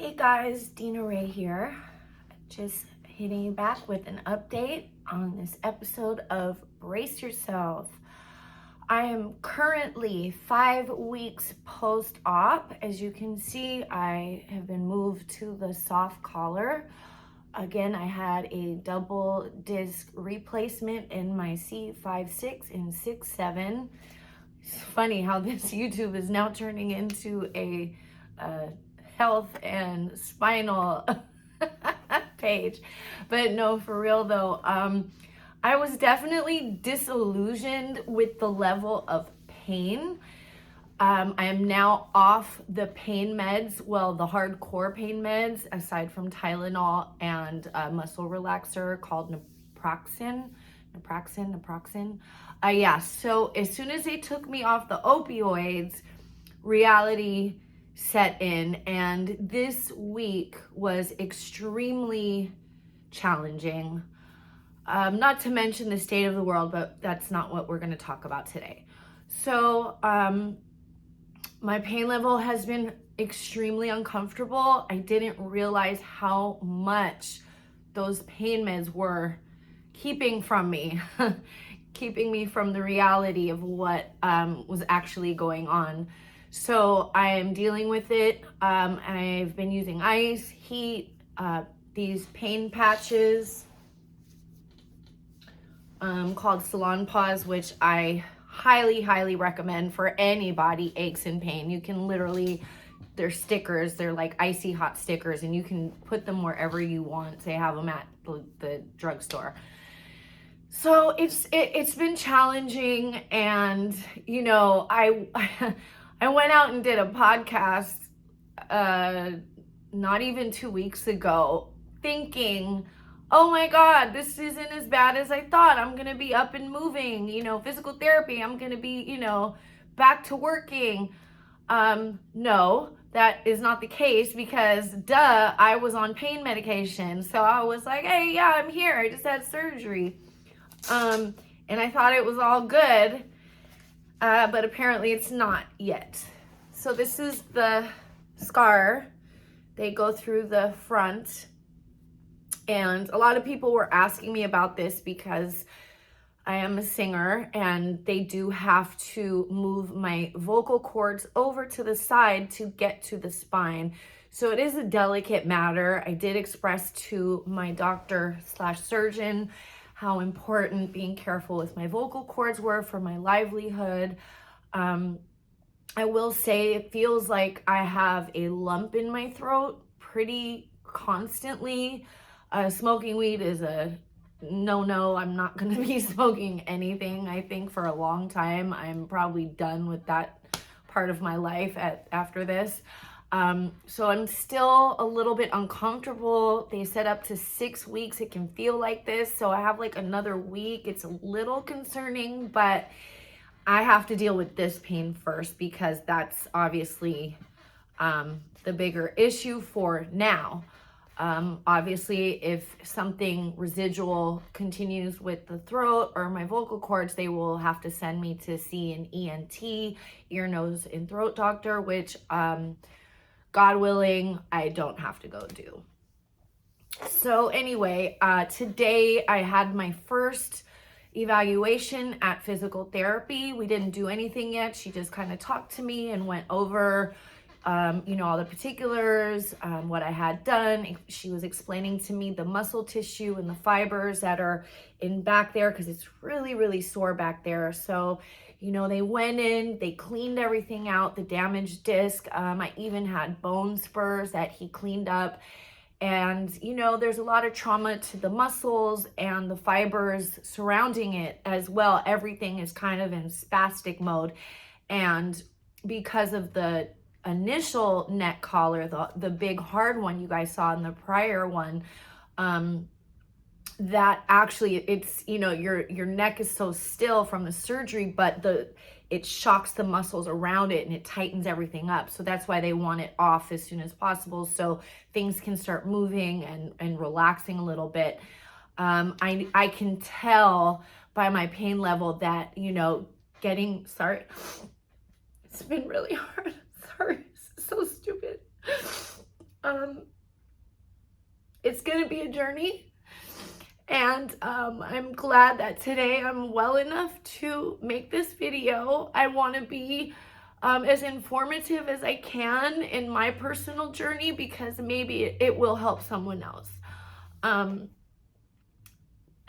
Hey guys, Dina Ray here. Just hitting you back with an update on this episode of Brace Yourself. I am currently 5 weeks post-op. As you can see, I have been moved to the soft collar. Again, I had a double disc replacement in my C5-6 and 6-7. It's funny how this YouTube is now turning into a health and spinal page. But no, for real though, I was definitely disillusioned with the level of pain. I am now off the pain meds, well, the hardcore pain meds, aside from Tylenol and a muscle relaxer called naproxen. Yeah, so as soon as they took me off the opioids, reality set in, and this week was extremely challenging. Not to mention the state of the world, but that's not what we're going to talk about today. So my pain level has been extremely uncomfortable. I didn't realize how much those pain meds were keeping from me, keeping me from the reality of what was actually going on. So I am dealing with it. I've been using ice, heat, these pain patches called Salon Pause, which I highly recommend for anybody aches and pain. You can literally, they're stickers, they're like icy hot stickers, and you can put them wherever you want. They have them at the drugstore. So it's been challenging, and you know, I went out and did a podcast not even 2 weeks ago, thinking, oh my God, this isn't as bad as I thought. I'm gonna be up and moving, physical therapy. I'm gonna be, back to working. No, that is not the case, because I was on pain medication. So I was like, hey, yeah, I'm here. I just had surgery. And I thought it was all good. But apparently it's not yet. So this is the scar. They go through the front. And a lot of people were asking me about this because I am a singer, and they do have to move my vocal cords over to the side to get to the spine. So it is a delicate matter. I did express to my doctor/surgeon how important being careful with my vocal cords were for my livelihood. I will say it feels like I have a lump in my throat pretty constantly. Smoking weed is a no. I'm not going to be smoking anything, I think, for a long time. I'm probably done with that part of my life after this. So I'm still a little bit uncomfortable. They said up to 6 weeks it can feel like this. So I have like another week. It's a little concerning, but I have to deal with this pain first, because that's obviously the bigger issue for now. Obviously, if something residual continues with the throat or my vocal cords, they will have to send me to see an ENT, ear, nose, and throat doctor, which God willing, I don't have to go do. So anyway, today I had my first evaluation at physical therapy. We didn't do anything yet. She just kind of talked to me and went over, all the particulars, what I had done. She was explaining to me the muscle tissue and the fibers that are in back there, because it's really sore back there. So they went in, they cleaned everything out, the damaged disc. I even had bone spurs that he cleaned up. And, there's a lot of trauma to the muscles and the fibers surrounding it as well. Everything is kind of in spastic mode. And because of the initial neck collar, the big hard one you guys saw in the prior one, that actually it's, your neck is so still from the surgery, but it shocks the muscles around it and it tightens everything up. So that's why they want it off as soon as possible, so things can start moving and relaxing a little bit. I can tell by my pain level that, sorry, it's been really hard. Sorry, so stupid. It's going to be a journey. And I'm glad that today I'm well enough to make this video. I want to be as informative as I can in my personal journey because maybe it will help someone else.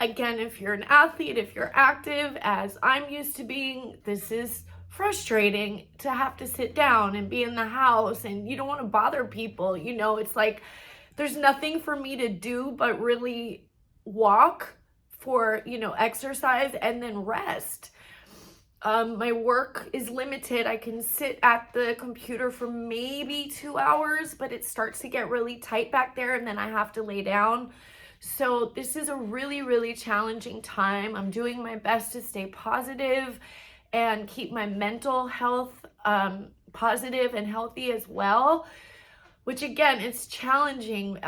Again, if you're an athlete, if you're active, as I'm used to being, this is frustrating to have to sit down and be in the house and you don't want to bother people. You know, it's like there's nothing for me to do but really walk for, exercise and then rest. My work is limited. I can sit at the computer for maybe 2 hours, but it starts to get really tight back there and then I have to lay down. So this is a really, really challenging time. I'm doing my best to stay positive and keep my mental health positive and healthy as well, which again, it's challenging.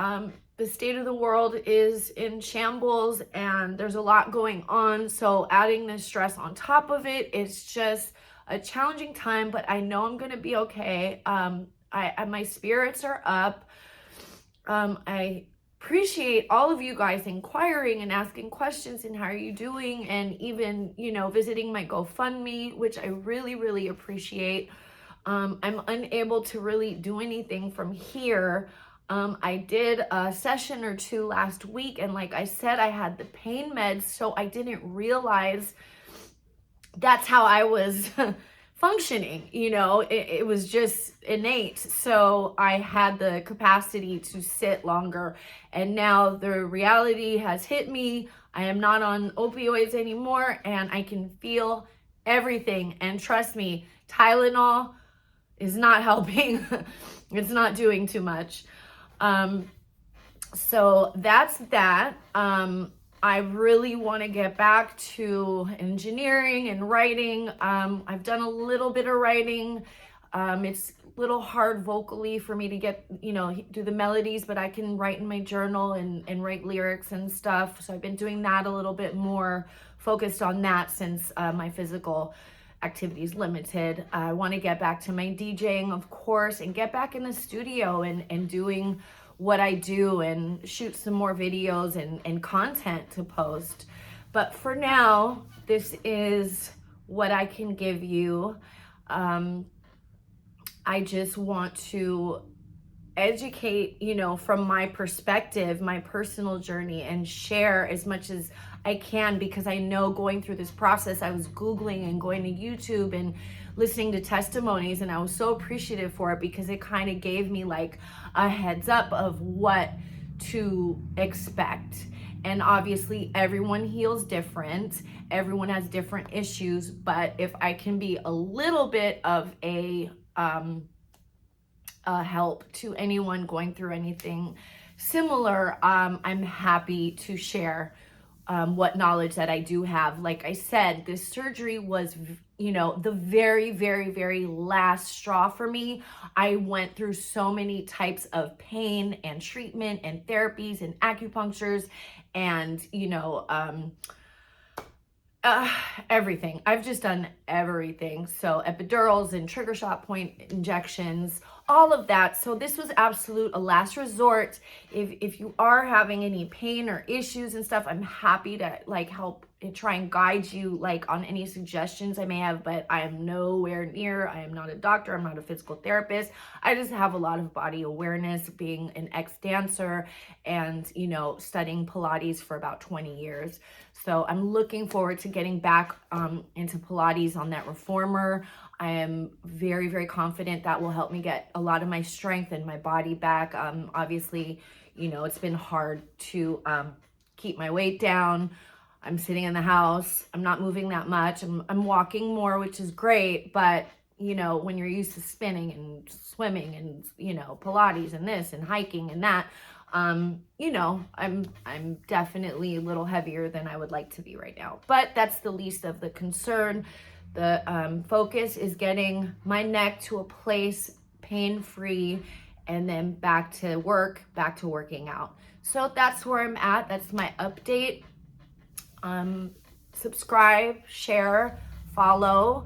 The state of the world is in shambles and there's a lot going on. So adding this stress on top of it, it's just a challenging time, but I know I'm going to be okay. My spirits are up. I appreciate all of you guys inquiring and asking questions and how are you doing, and even, visiting my GoFundMe, which I really, really appreciate. I'm unable to really do anything from here. I did a session or two last week, and like I said, I had the pain meds, so I didn't realize that's how I was functioning. It was just innate. So I had the capacity to sit longer, and now the reality has hit me. I am not on opioids anymore, and I can feel everything. And trust me, Tylenol is not helping. It's not doing too much. So that's that. I really want to get back to engineering and writing. I've done a little bit of writing. It's a little hard vocally for me to get, do the melodies, but I can write in my journal and write lyrics and stuff. So I've been doing that a little bit more, focused on that since my physical activity is limited. I want to get back to my DJing, of course, and get back in the studio and doing what I do and shoot some more videos and content to post. But for now, this is what I can give you. I just want to educate, from my perspective, my personal journey, and share as much as I can, because I know going through this process, I was Googling and going to YouTube and listening to testimonies, and I was so appreciative for it because it kind of gave me like a heads up of what to expect. And obviously everyone heals different, everyone has different issues, but if I can be a little bit of a help to anyone going through anything similar, I'm happy to share what knowledge that I do have. Like I said, this surgery was, the very, very, very last straw for me. I went through so many types of pain and treatment and therapies and acupunctures and, everything. I've just done everything. So epidurals and trigger shot point injections, all of that. So this was a last resort. If you are having any pain or issues and stuff, I'm happy to help and try and guide you on any suggestions I may have, but I am nowhere near. I am not a doctor. I'm not a physical therapist. I just have a lot of body awareness, being an ex-dancer and, studying Pilates for about 20 years. So I'm looking forward to getting back into Pilates on that reformer. I am very, very confident that will help me get a lot of my strength and my body back. Obviously, it's been hard to keep my weight down. I'm sitting in the house. I'm not moving that much. I'm walking more, which is great. But, when you're used to spinning and swimming and, Pilates and this and hiking and that, I'm definitely a little heavier than I would like to be right now. But that's the least of the concern. The focus is getting my neck to a place pain-free and then back to working out. So that's where I'm at. That's my update. Subscribe, share, follow,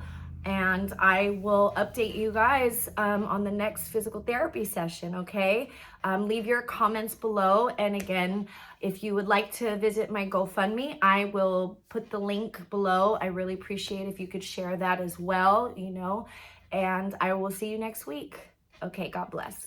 and I will update you guys on the next physical therapy session, okay? Leave your comments below. And again, if you would like to visit my GoFundMe, I will put the link below. I really appreciate if you could share that as well, and I will see you next week. Okay, God bless.